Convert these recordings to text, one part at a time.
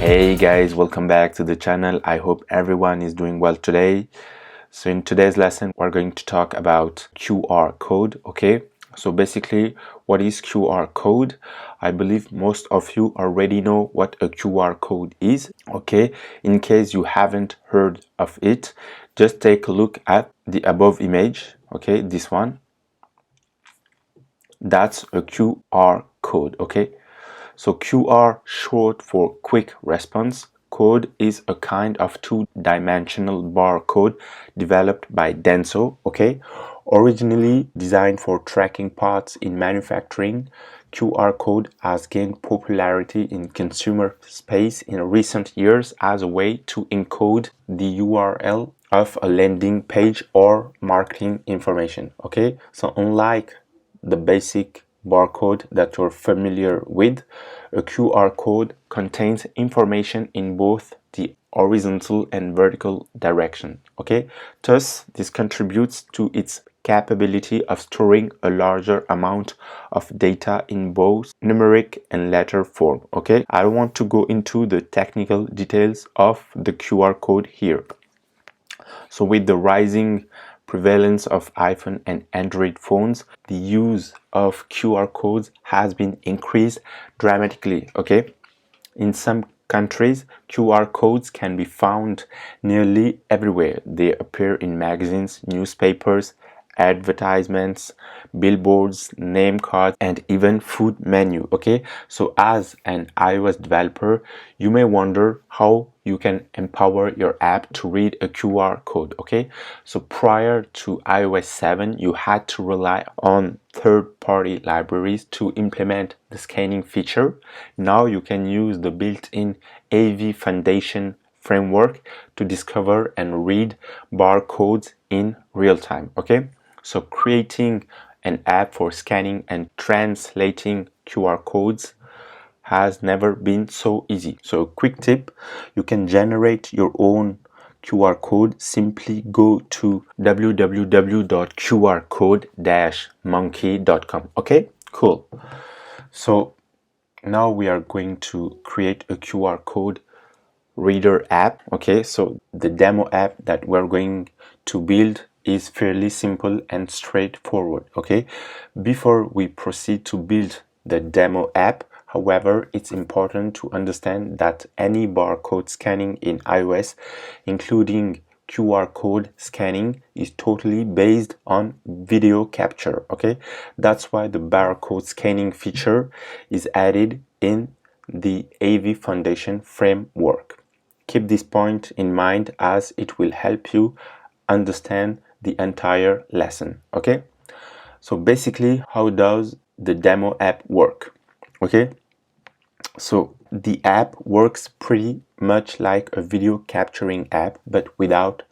Hey guys, welcome back to the channel. I hope everyone is doing well today. So in today's lesson, we're going to talk about QR code, okay? So basically, what is QR code? I believe most of you already know what a QR code is, okay? In case you haven't heard of it, just take a look at the above image, okay? This one. That's a QR code, okay? So QR, short for quick response code, is a kind of two-dimensional barcode developed by Denso, okay? Originally designed for tracking parts in manufacturing, QR code has gained popularity in consumer space in recent years as a way to encode the URL of a landing page or marketing information, okay? So unlike the basic barcode that you're familiar with, a QR code contains information in both the horizontal and vertical direction, okay? Thus, this contributes to its capability of storing a larger amount of data in both numeric and letter form, okay? I don't want to go into the technical details of the QR code here. So with the rising prevalence of iPhone and Android phones, the use of QR codes has been increased dramatically, okay? In some countries, QR codes can be found nearly everywhere. They appear in magazines, newspapers, advertisements, billboards, name cards, and even food menu, okay? So as an iOS developer, you may wonder how you can empower your app to read a QR code, okay? So prior to iOS 7, you had to rely on third-party libraries to implement the scanning feature. Now you can use the built-in AV Foundation framework to discover and read barcodes in real time, okay? So creating an app for scanning and translating QR codes has never been so easy. So a quick tip, you can generate your own QR code. Simply go to www.qrcode-monkey.com. Okay, cool. So now we are going to create a QR code reader app, okay? So the demo app that we're going to build is fairly simple and straightforward, okay? Before we proceed to build the demo app, however, it's important to understand that any barcode scanning in iOS, including QR code scanning, is totally based on video capture, okay? That's why the barcode scanning feature is added in the AV Foundation framework. Keep this point in mind as it will help you understand the entire lesson, okay? So basically, how does the demo app work, okay? So the app works pretty much like a video capturing app, but without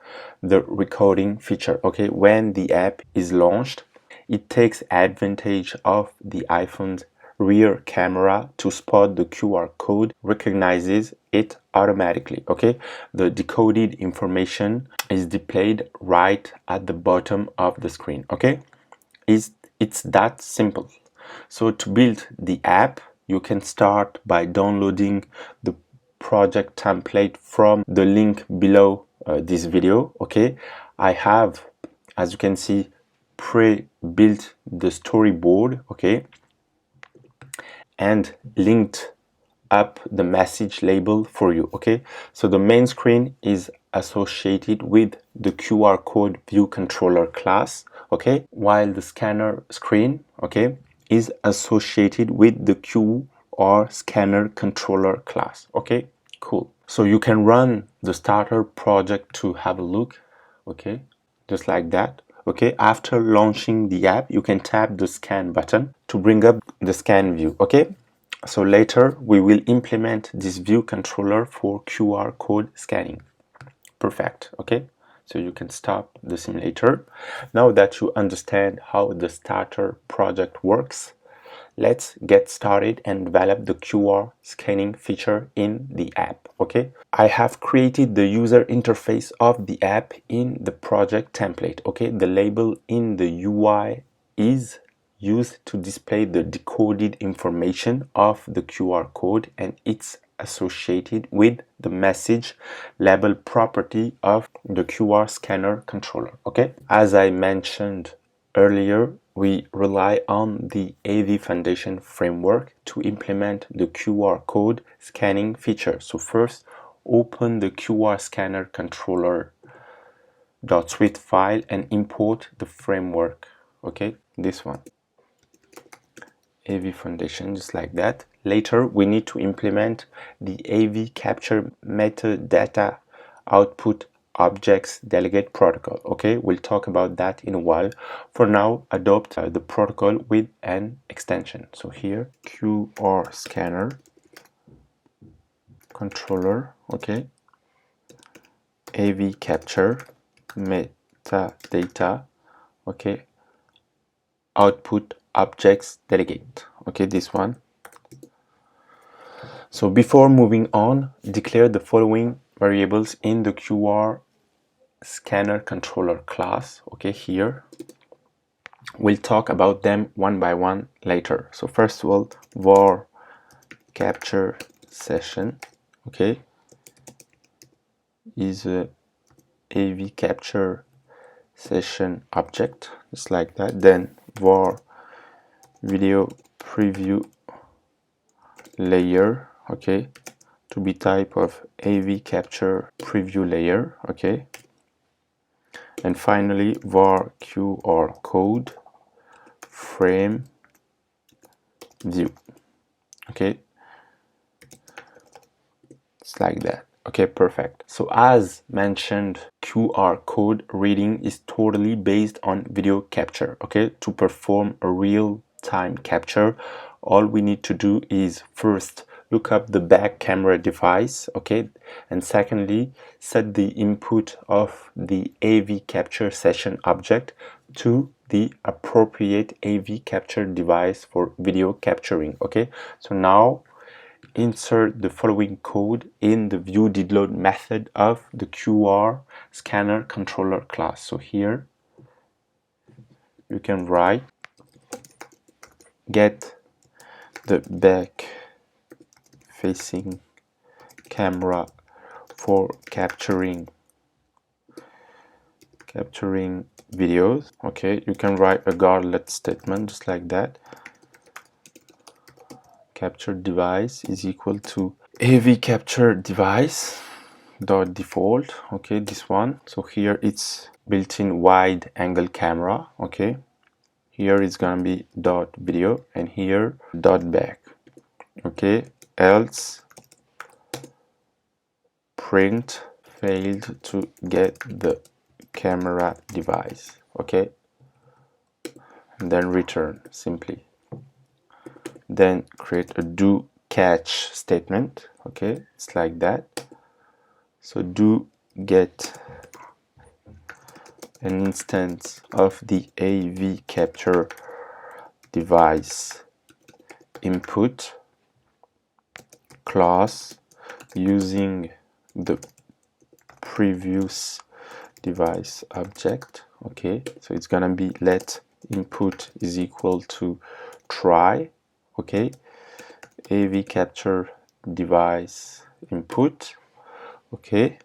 the recording feature, okay? When the app is launched, it takes advantage of the iPhone's rear camera to spot the QR code, recognizes it automatically, okay? The decoded information is displayed right at the bottom of the screen, okay? It's that simple. So to build the app, you can start by downloading the project template from the link below this video, okay? I have, as you can see, pre-built the storyboard, okay, and linked up the message label for you, okay? So the main screen is associated with the QR code view controller class, okay, while the scanner screen, okay, is associated with the QR scanner controller class, okay? Cool. So you can run the starter project to have a look, okay, just like that. Okay, after launching the app, you can tap the scan button to bring up the scan view, okay? So later we will implement this view controller for QR code scanning. Perfect, okay? So you can stop the simulator. Now that you understand how the starter project works, let's get started and develop the QR scanning feature in the app, okay? I have created the user interface of the app in the project template, okay? The label in the UI is used to display the decoded information of the QR code and its associated with the message label property of the QR scanner controller. Okay, as I mentioned earlier, we rely on the AV Foundation framework to implement the QR code scanning feature. So first, open the QR scanner controller .swift file and import the framework. Okay, this one, AV Foundation, just like that. Later, we need to implement the AV capture metadata output objects delegate protocol. Okay, we'll talk about that in a while. For now, adopt the protocol with an extension. So here, QR scanner controller, okay, AV capture metadata, okay, output objects delegate. Okay, this one. So before moving on, declare the following variables in the QR scanner controller class. Okay, here we'll talk about them one by one later. So first of all, var capture session, okay, is a AV capture session object, just like that. Then var video preview layer, okay, to be type of AV capture preview layer, okay. And finally, var QR code frame view, okay. It's like that. Okay, perfect. So as mentioned, QR code reading is totally based on video capture. Okay, to perform a real-time capture, all we need to do is first look up the back camera device, okay, and secondly, set the input of the AV capture session object to the appropriate AV capture device for video capturing. Okay, so now insert the following code in the viewDidLoad method of the QR scanner controller class. So here you can write get the back facing camera for capturing videos. Okay, you can write a guardlet statement just like that. Capture device is equal to AV capture device dot default. Okay, this one. So here it's built-in wide angle camera. Okay, here it's gonna be dot video and here dot back. Okay, else print failed to get the camera device. Okay, and then return simply. Then create a do catch statement. Okay, it's like that. So do get an instance of the AV capture device input class using the previous device object. Okay, so it's gonna be let input is equal to try. Okay, AV capture device input. Okay,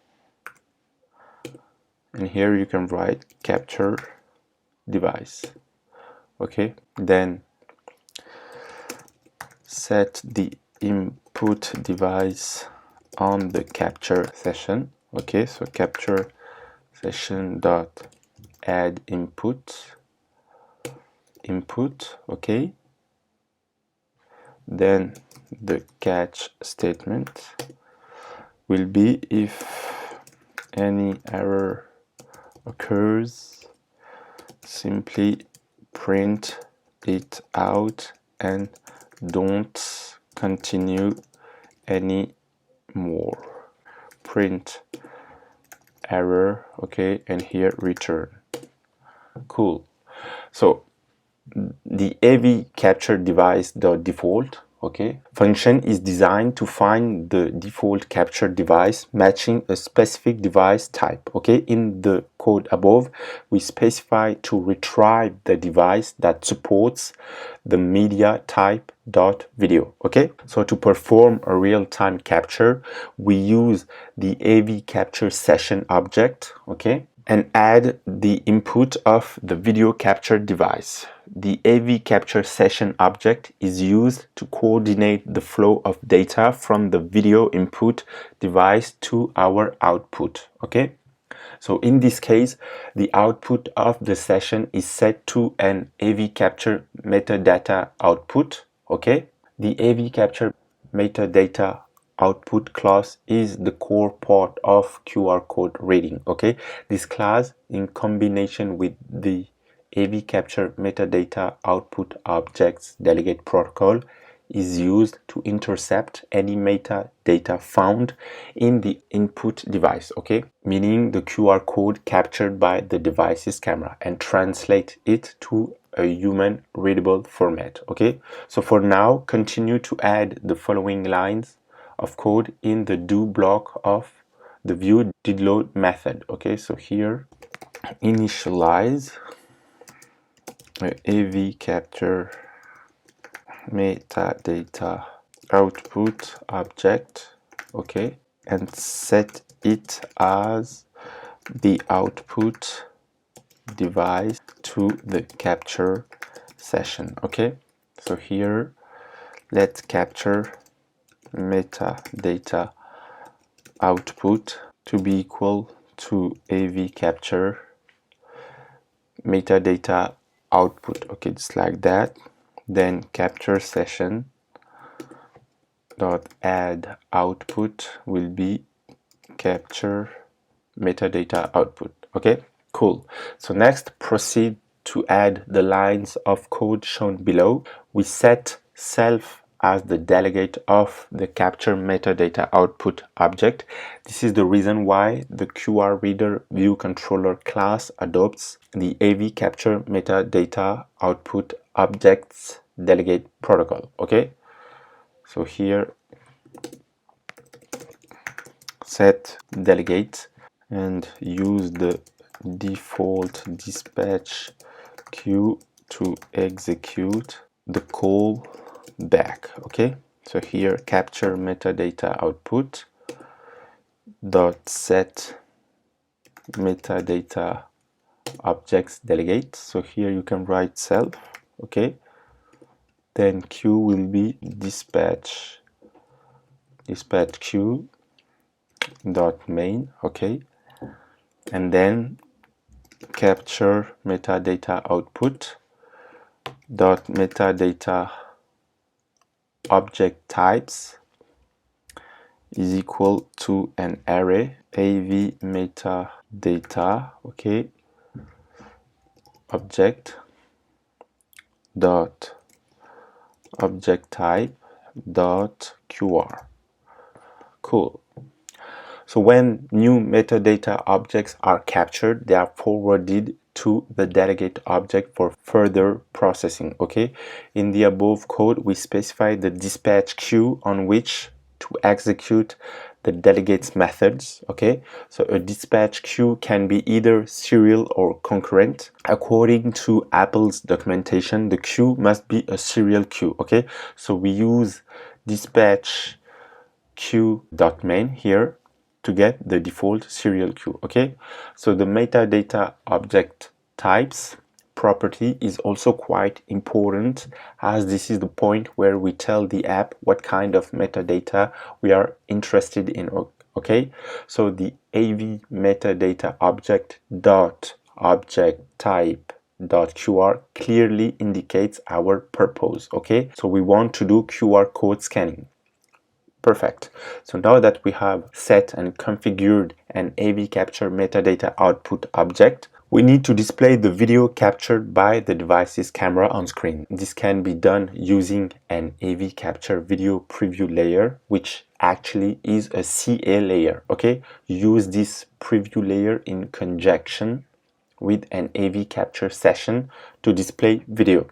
and here you can write capture device. Okay, then set the input device on the capture session. Okay, so capture session dot add input. Okay, then the catch statement will be if any error occurs, simply print it out and don't continue any more. Print error, okay, and here return. Cool. So the AV capture device default, okay, function is designed to find the default capture device matching a specific device type. Okay, in the code above, we specify to retrieve the device that supports the media type dot video. Okay, so to perform a real-time capture, we use the AV capture session object, okay, and add the input of the video capture device. The AV capture session object is used to coordinate the flow of data from the video input device to our output. Okay, so in this case, the output of the session is set to an AV capture metadata output. Okay, the AV capture metadata output class is the core part of QR code reading. Okay, this class in combination with the AV capture metadata output objects delegate protocol is used to intercept any metadata found in the input device, okay, meaning the QR code captured by the device's camera, and translate it to a human readable format. Okay, so for now, continue to add the following lines of code in the do block of the view did load method. Okay, so here initialize AV capture metadata output object, okay, and set it as the output device to the capture session. Okay, so here let's capture metadata output to be equal to AV capture metadata output. Okay, just like that. Then capture session dot add output will be capture metadata output. Okay, cool. So next, proceed to add the lines of code shown below. We set self as the delegate of the capture metadata output object. This is the reason why the QR reader view controller class adopts the AV capture metadata output objects delegate protocol. Okay, so here set delegate and use the default dispatch queue to execute the call back. Okay, so here capture metadata output dot set metadata objects delegate. So here you can write self. Okay, then queue will be dispatch queue dot main. Okay, and then capture metadata output dot metadata object types is equal to an array AV metadata, okay, object dot object type dot QR. Cool. So when new metadata objects are captured, they are forwarded to the delegate object for further processing. Okay, in the above code, we specify the dispatch queue on which to execute the delegates methods. Okay, so a dispatch queue can be either serial or concurrent. According to Apple's documentation, the queue must be a serial queue. Okay, so we use dispatch queue.main here to get the default serial queue. Okay, so the metadata object types property is also quite important, as this is the point where we tell the app what kind of metadata we are interested in. Okay, so the AV metadata object dot object type dot QR clearly indicates our purpose. Okay, so we want to do QR code scanning. Perfect. So now that we have set and configured an AV capture metadata output object, we need to display the video captured by the device's camera on screen. This can be done using an AV capture video preview layer, which actually is a CA layer. Okay, use this preview layer in conjunction with an AV capture session to display video.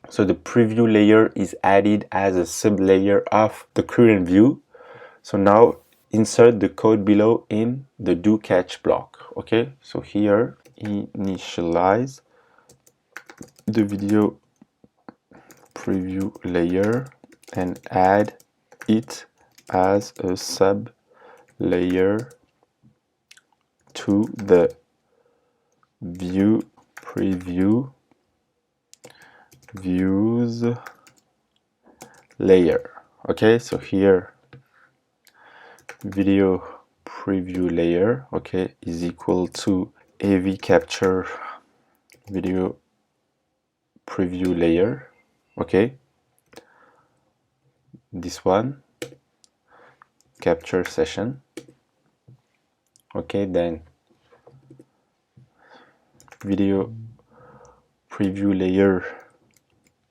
So the preview layer is added as a sublayer of the current view. So now insert the code below in the do catch block. Okay, so here initialize the video preview layer and add it as a sub layer to the view preview views layer. Okay, so here video preview layer, okay, is equal to AV capture video preview layer. Okay, this one, capture session. Okay, then video preview layer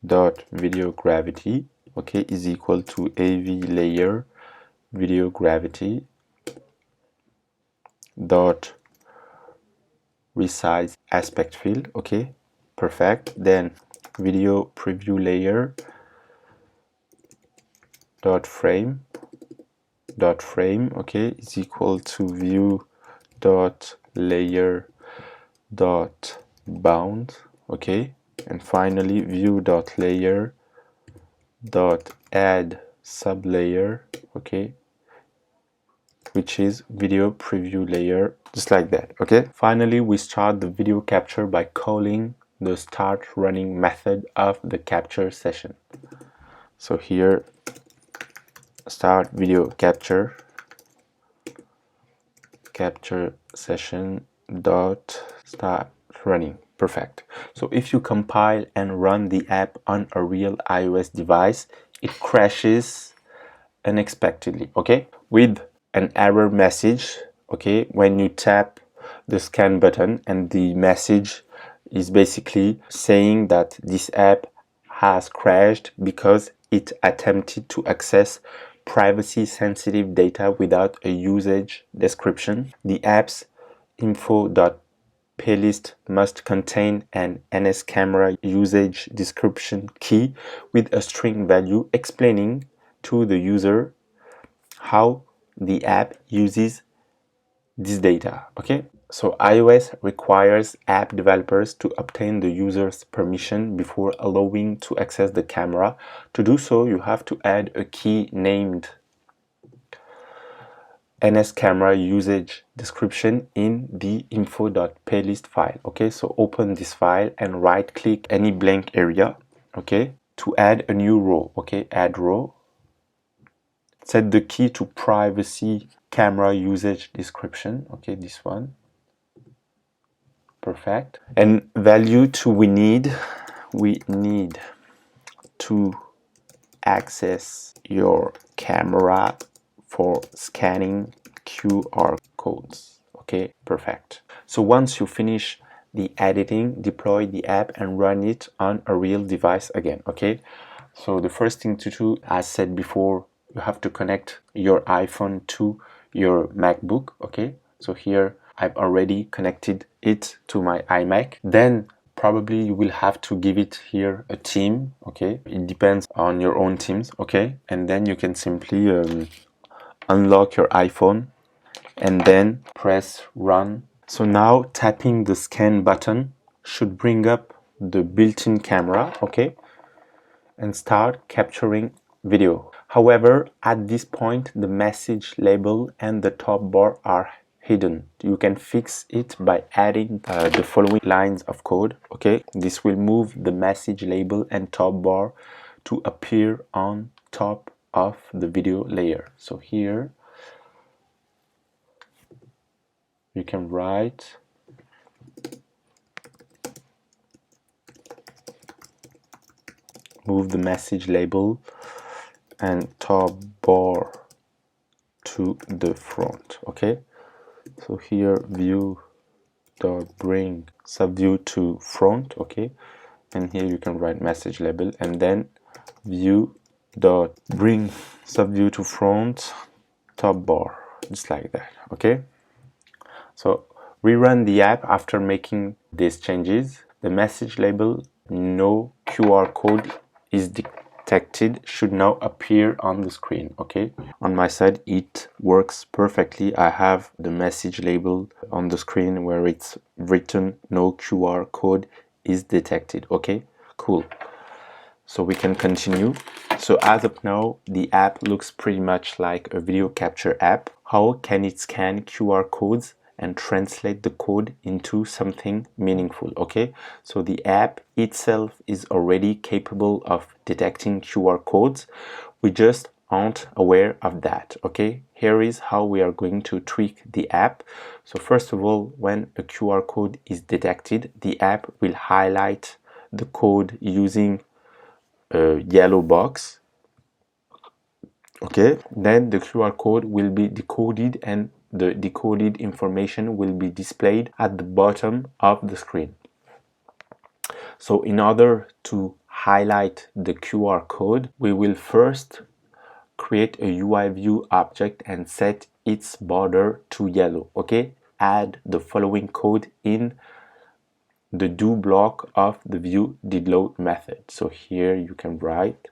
dot video gravity, okay, is equal to AV layer video gravity dot resize aspect fill. Okay, perfect. Then video preview layer dot frame, okay, is equal to view dot layer dot bound. Okay, and finally view dot layer dot add sublayer, okay, which is video preview layer, just like that. Okay, finally we start the video capture by calling the start running method of the capture session. So here start video capture session dot start running. Perfect. So if you compile and run the app on a real iOS device, it crashes unexpectedly, okay, with an error message, okay, when you tap the scan button, and the message is basically saying that this app has crashed because it attempted to access privacy sensitive data without a usage description. The app's info.playlist must contain an NS camera usage description key with a string value explaining to the user how the app uses this data. Okay, so iOS requires app developers to obtain the user's permission before allowing to access the camera. To do so, you have to add a key named NS camera usage description in the info.playlist file. Okay, so open this file and right click any blank area, okay, to add a new row. Okay, add row, set the key to privacy camera usage description, okay, this one, perfect. And value to we need to access your camera for scanning QR codes. Okay, perfect. So once you finish the editing, deploy the app and run it on a real device again. Okay, so the first thing to do, as said before, you have to connect your iPhone to your MacBook. Okay, so here I've already connected it to my iMac. Then probably you will have to give it here a theme. Okay, it depends on your own themes. Okay, and then you can simply unlock your iPhone and then press run. So now tapping the scan button should bring up the built-in camera, okay, and start capturing video. However, at this point the message label and the top bar are hidden. You can fix it by adding the following lines of code. Okay, this will move the message label and top bar to appear on top of the video layer. So here you can write move the message label and top bar to the front. Okay, so here view dot bring subview to front. Okay, and here you can write message label and then view dot bring subview to front top bar, just like that. Okay, so rerun the app after making these changes. The message label no QR code is detected detected should now appear on the screen. Okay, on my side it works perfectly. I have the message label on the screen where it's written no QR code is detected. Okay, cool. So we can continue. So as of now, the app looks pretty much like a video capture app. How can it scan QR codes and translate the code into something meaningful? Okay, so the app itself is already capable of detecting QR codes. We just aren't aware of that. Okay, here is how we are going to tweak the app. So first of all, when a QR code is detected, the app will highlight the code using a yellow box. Okay, then the QR code will be decoded and the decoded information will be displayed at the bottom of the screen. So in order to highlight the QR code, we will first create a UI view object and set its border to yellow. Okay, add the following code in the do block of the view did load method. So here you can write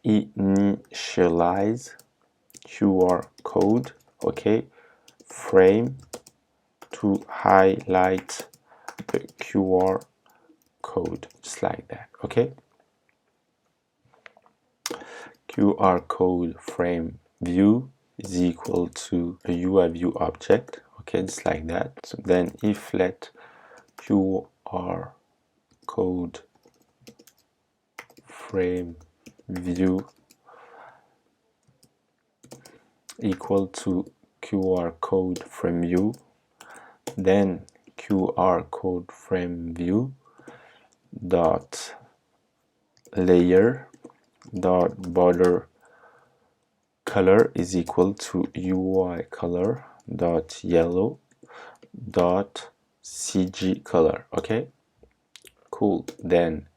initialize QR code, okay, frame to highlight the QR code, just like that. Okay, QR code frame view is equal to a UI view object. Okay, just like that. So then if let QR code frame view equal to QR code frame view, then QR code frame view dot layer dot border color is equal to UI color dot yellow dot CG color. Okay, cool. Then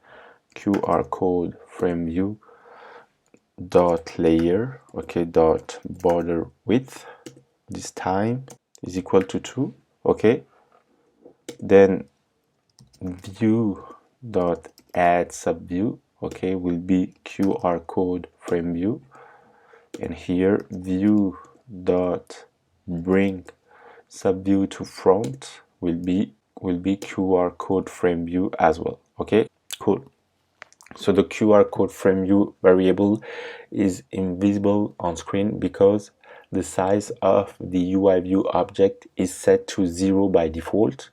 QR code frame view dot layer, okay, dot border width this time is equal to 2. Okay, then view dot add subview, okay, will be QR code frame view, and here view dot bring subview to front will be QR code frame view as well. Okay, cool. So the QR code frame view variable is invisible on screen because the size of the UI view object is set to 0 by default.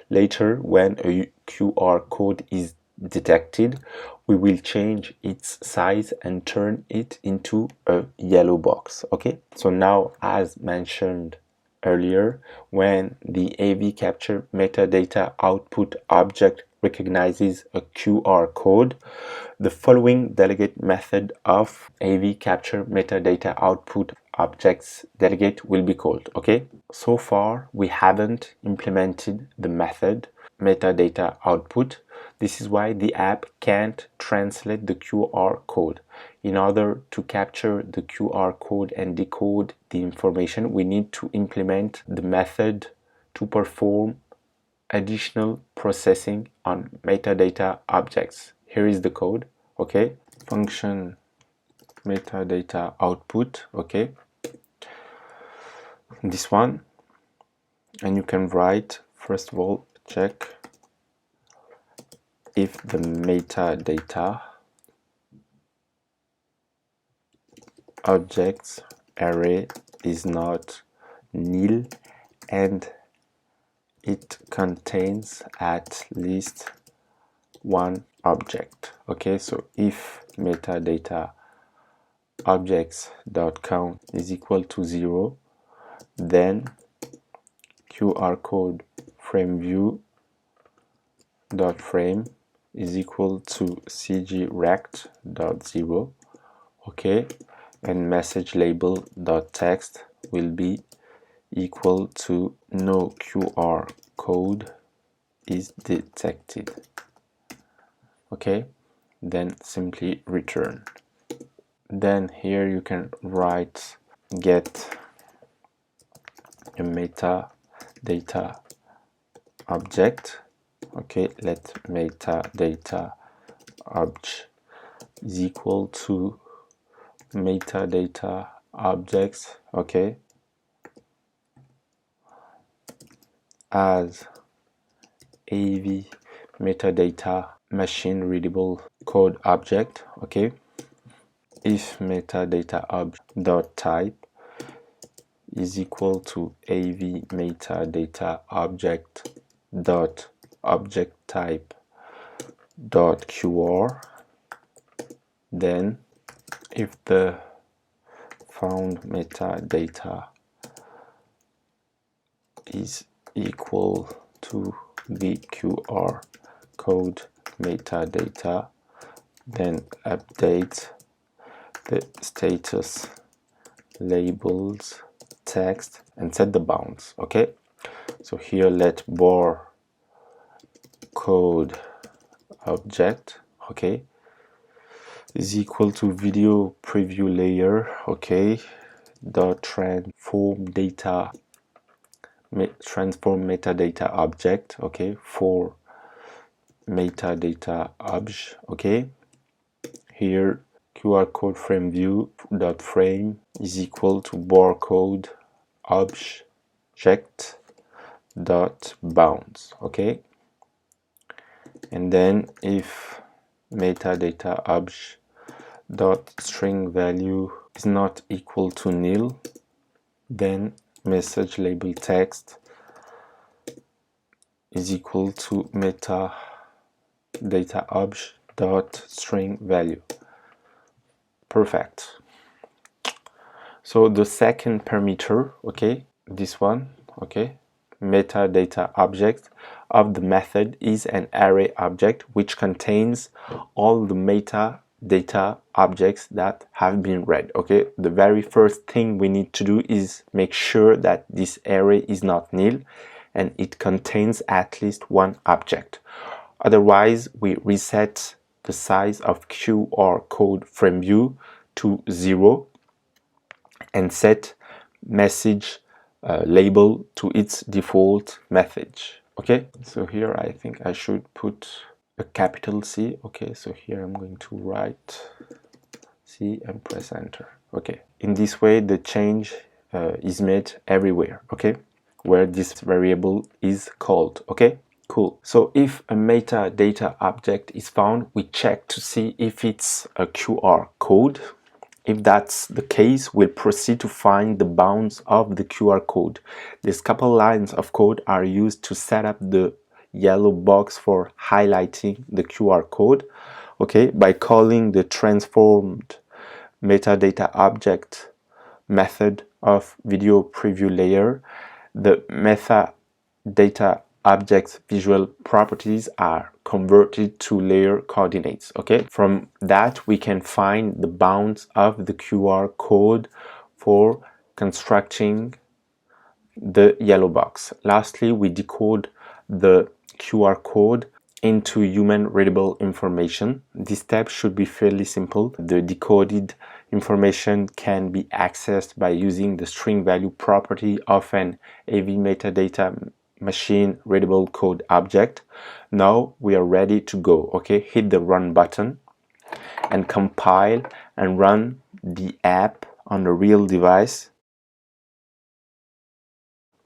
Later, when a QR code is detected, we will change its size and turn it into a yellow box. Okay, so now, as mentioned earlier, when the AV capture metadata output object recognizes a QR code, the following delegate method of AV capture metadata output objects delegate will be called. Okay, so far we haven't implemented the method metadata output. This is why the app can't translate the QR code. In order to capture the QR code and decode the information, we need to implement the method to perform additional processing on metadata objects. Here is the code. Okay, function metadata output. Okay, this one, and you can write, first of all, check if the metadata objects array is not nil and it contains at least one object. Okay, so if metadata objects dot count is equal to 0, then QR code frame view dot frame is equal to CG rect dot 0. Okay, and message label dot text will be equal to no QR code is detected. Okay, then simply return. Then here you can write get a metadata object. Okay, let metadata obj is equal to metadata objects, okay, as AV metadata machine readable code object, okay. If metadata object dot type is equal to AV metadata object dot object type dot QR, then if the found metadata is equal to the QR code metadata, then update the status labels text and set the bounds, okay. So here let bar code object, okay, is equal to video preview layer, okay, dot transform metadata object, okay, for metadata obj, okay. Here QR code frame view dot frame is equal to barcode object dot bounds, okay. And then if metadata obj dot string value is not equal to nil, then message label text is equal to metadata obj dot string value. Perfect. So the second parameter, okay, this one, okay, metadata object of the method is an array object which contains all the metadata objects that have been read, okay. The very first thing we need to do is make sure that this array is not nil and it contains at least one object. Otherwise, we reset the size of QR code frame view to 0 and set message label to its default message, okay. So here I think I should put a capital C, okay. So here I'm going to write C and press enter, okay. In this way the change is made everywhere, okay, where this variable is called, okay. Cool. So if a metadata object is found, we check to see if it's a QR code. If that's the case, we'll proceed to find the bounds of the QR code. These couple lines of code are used to set up the yellow box for highlighting the QR code, okay, by calling the transformed metadata object method of video preview layer. The metadata object's visual properties are converted to layer coordinates, okay. From that we can find the bounds of the QR code for constructing the yellow box. Lastly, we decode the QR code into human readable information. This step should be fairly simple. The decoded information can be accessed by using the string value property of an AV metadata machine readable code object. Now we are ready to go, okay. Hit the run button and compile and run the app on a real device.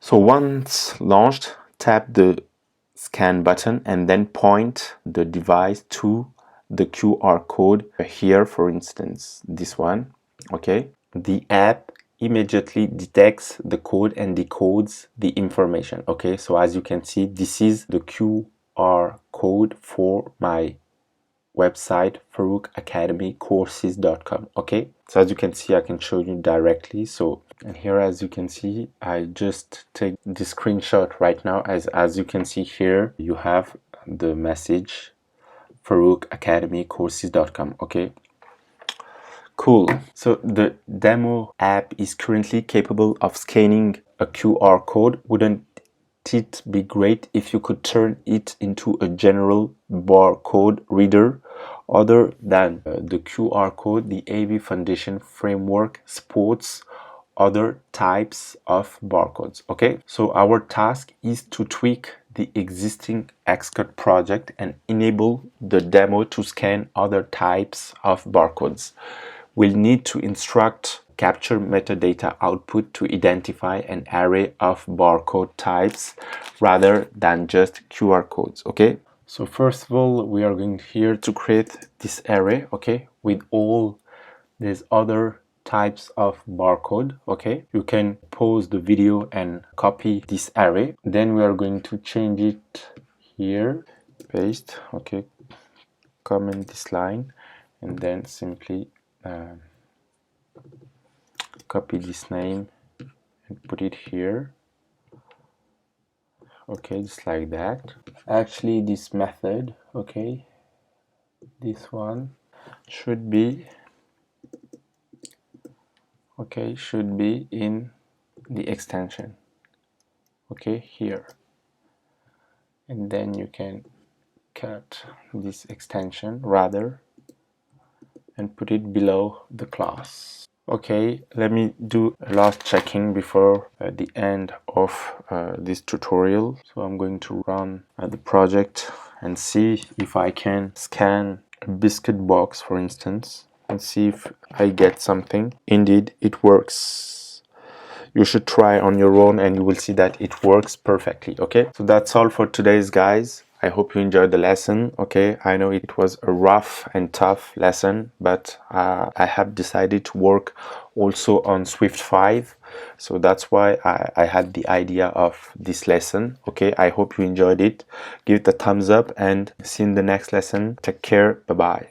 So once launched, tap the scan button and then point the device to the QR code here, for instance this one, okay. The app immediately detects the code and decodes the information, okay. So as you can see, this is the QR code for my website faroukacademycourses.com, okay. So as you can see, I can show you directly. So, and here as you can see, I just take the screenshot right now. As you can see here, you have the message faroukacademycourses.com, okay. Cool. So the demo app is currently capable of scanning a QR code. Wouldn't it be great if you could turn it into a general barcode reader other than the QR code? The AV Foundation framework supports other types of barcodes, okay. So our task is to tweak the existing Xcode project and enable the demo to scan other types of barcodes. We'll need to instruct capture metadata output to identify an array of barcode types rather than just QR codes, okay? So first of all, we are going here to create this array, okay, with all these other types of barcode, okay? You can pause the video and copy this array. Then we are going to change it here, paste, okay, comment this line, and then simply copy this name and put it here. Okay, just like that. Actually, this method, okay, this one should be in the extension, okay, here. And then you can cut this extension rather and put it below the class. Okay, let me do a last checking before the end of this tutorial. So I'm going to run the project and see if I can scan a biscuit box, for instance, and see if I get something. Indeed, it works. You should try on your own and you will see that it works perfectly, okay? So that's all for today's, guys. I hope you enjoyed the lesson, okay? I know it was a rough and tough lesson, but I have decided to work also on Swift 5. So that's why I had the idea of this lesson, okay? I hope you enjoyed it. Give it a thumbs up and see you in the next lesson. Take care. Bye-bye.